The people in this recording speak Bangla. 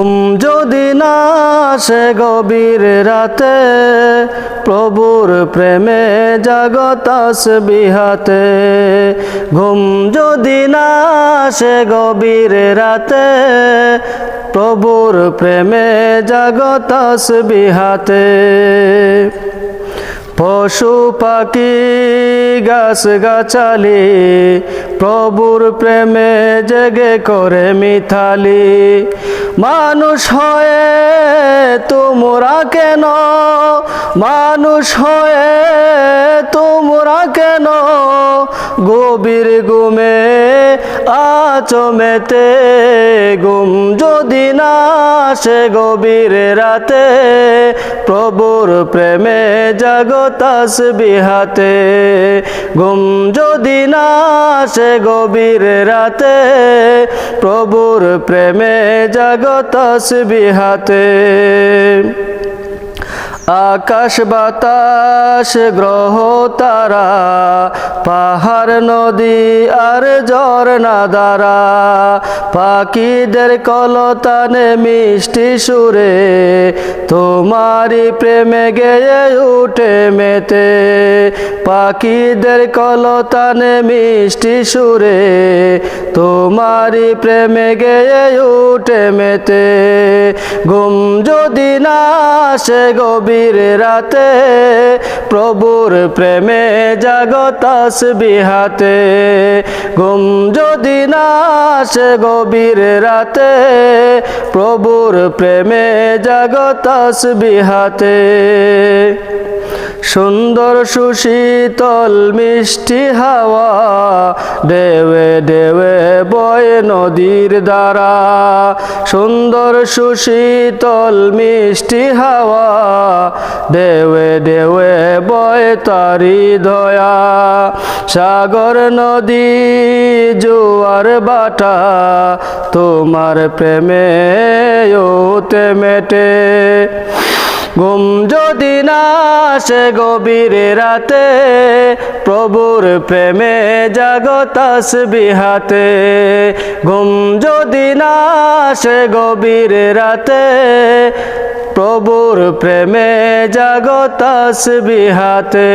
ঘুম যদি না আসে গভীর রাতে, প্রভুর প্রেমে জাগো তাসবিহাতে। ঘুম যদি না আসে গভীর রাতে, প্রভুর প্রেমে জাগো তাসবিহাতে। পশু পাখি গাছ গাছালি, প্রভুর প্রেমে জেগে করে মিথালি। মানুষ হয়ে তোমরা কেন, মানুষ হয়ে তোমরা কেন গভীর ঘুমে আছো মেতে। ঘুম যদি না আসে গভীর রাতে, প্রভুর প্রেমে জাগো তাসবিহাতে। ঘুম যদি না আসে গভীর রাতে, প্রভুর প্রেমে জাগো তাসবিহাতে। আকাশ বাতাস গ্রহ তারা, পাহাড় নদী আর ঝরনা দ্বারা, পাখিদের কলতানে মিষ্টি সুরে, তোমারি প্রেমে গেয়ে উঠে মেতে। পাখিদের কলতানে মিষ্টি সুরে, তোমারি প্রেমে গেয়ে উঠে মেতে। ঘুম যদি না আসে গভীর রাতে, প্রভুর প্রেমে জাগো তাসবিহাতে। ঘুম যদি না আসে গভীর রাতে, প্রভুর প্রেমে জাগো তাসবিহাতে। সুন্দর সুশীতল মিষ্টি হাওয়া, ঢেউয়ে ঢেউয়ে বয়ে নদীর দ্বারা। সুন্দর সুশীতল মিষ্টি হাওয়া, ঢেউয়ে ঢেউয়ে বয়ে তারি ধয়া। সাগর নদী জোয়ার বাটা, তোমার প্রেমে ওতে মেটে। ঘুম যদি না আসে গভীর রাতে, প্রভুর প্রেমে জাগো তাসবিহাতে। ঘুম যদি না আসে গভীর রাতে, প্রভুর প্রেমে জাগো তাসবিহাতে।